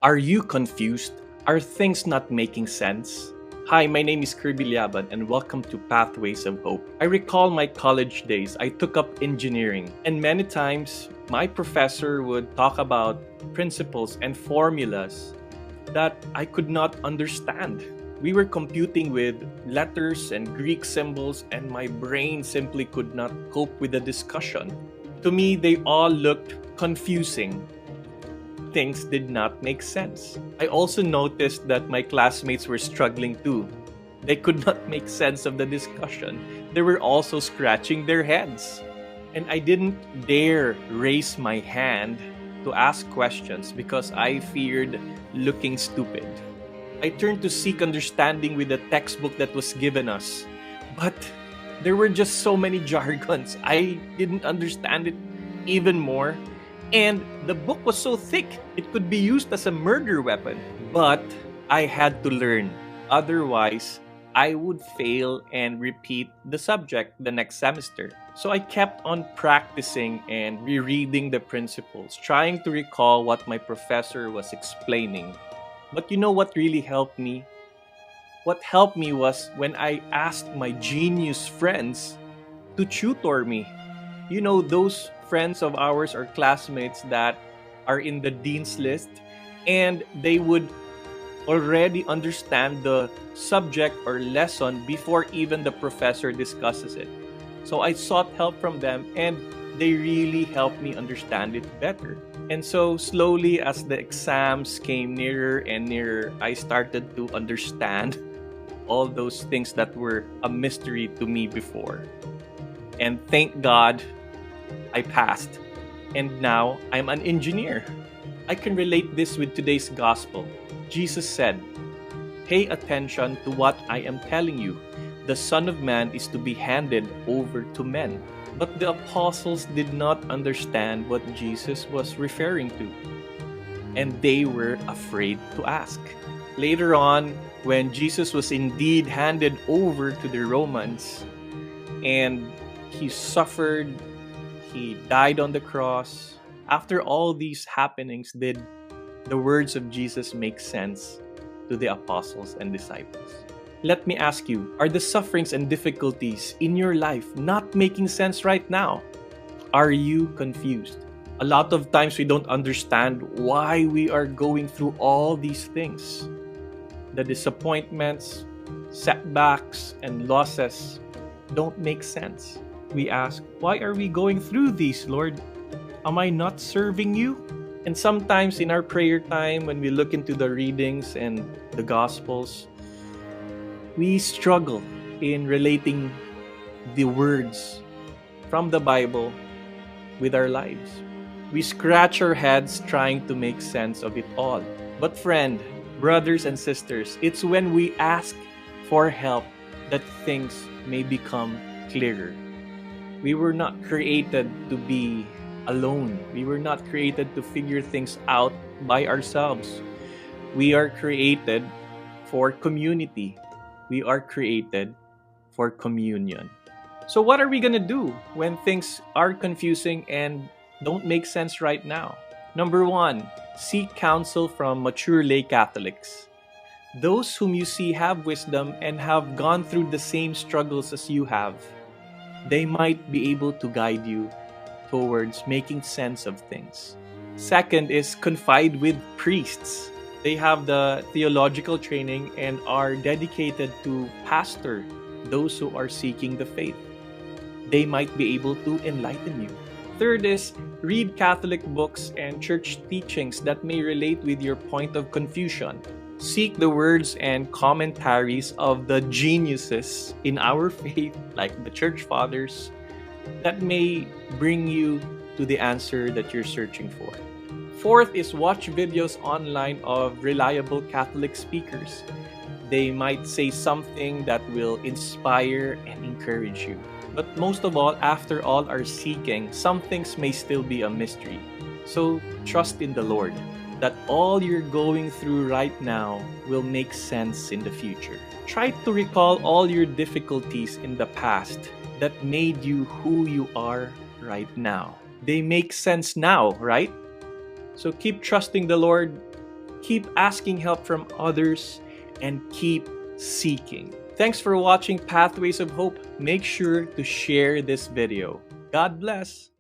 Are you confused? Are things not making sense? Hi, my name is Kirby Llaban and welcome to Pathways of Hope. I recall my college days. I took up engineering, and many times my professor would talk about principles and formulas that I could not understand. We were computing with letters and Greek symbols, and my brain simply could not cope with the discussion. To me, they all looked confusing. Things did not make sense. I also noticed that my classmates were struggling too. They could not make sense of the discussion. They were also scratching their heads. And I didn't dare raise my hand to ask questions because I feared looking stupid. I turned to seek understanding with the textbook that was given us. But there were just so many jargons. I didn't understand it even more. And the book was so thick, it could be used as a murder weapon. But I had to learn. Otherwise, I would fail and repeat the subject the next semester. So I kept on practicing and rereading the principles, trying to recall what my professor was explaining. But you know what really helped me? What helped me was when I asked my genius friends to tutor me. You know, those friends of ours or classmates that are in the dean's list, and they would already understand the subject or lesson before even the professor discusses it. So I sought help from them, and they really helped me understand it better. And so slowly, as the exams came nearer and nearer, I started to understand all those things that were a mystery to me before. And thank God I passed. And now I'm an engineer. I can relate this with today's gospel. Jesus said, "Pay attention to what I am telling you. The Son of Man is to be handed over to men." But the apostles did not understand what Jesus was referring to, and they were afraid to ask. Later on, when Jesus was indeed handed over to the Romans, and he suffered, he died on the cross. After all these happenings, did the words of Jesus make sense to the apostles and disciples? Let me ask you, are the sufferings and difficulties in your life not making sense right now? Are you confused? A lot of times we don't understand why we are going through all these things. The disappointments, setbacks, and losses don't make sense. We ask, why are we going through these, Lord? Am I not serving you? And sometimes in our prayer time, when we look into the readings and the Gospels, we struggle in relating the words from the Bible with our lives. We scratch our heads trying to make sense of it all. But friend, brothers and sisters, it's when we ask for help that things may become clearer. We were not created to be alone. We were not created to figure things out by ourselves. We are created for community. We are created for communion. So what are we going to do when things are confusing and don't make sense right now? Number one, seek counsel from mature lay Catholics. Those whom you see have wisdom and have gone through the same struggles as you have. They might be able to guide you towards making sense of things. Second is confide with priests. They have the theological training and are dedicated to pastor those who are seeking the faith. They might be able to enlighten you. Third is read Catholic books and church teachings that may relate with your point of confusion. Seek the words and commentaries of the geniuses in our faith, like the church fathers, that may bring you to the answer that you're searching for. Fourth is watch videos online of reliable Catholic speakers. They might say something that will inspire and encourage you. But most of all, after all our seeking, some things may still be a mystery. So trust in the Lord that all you're going through right now will make sense in the future. Try to recall all your difficulties in the past that made you who you are right now. They make sense now, right? So keep trusting the Lord keep asking help from others, and keep seeking. Thanks for watching Pathways of Hope. Make sure to share this video. God bless.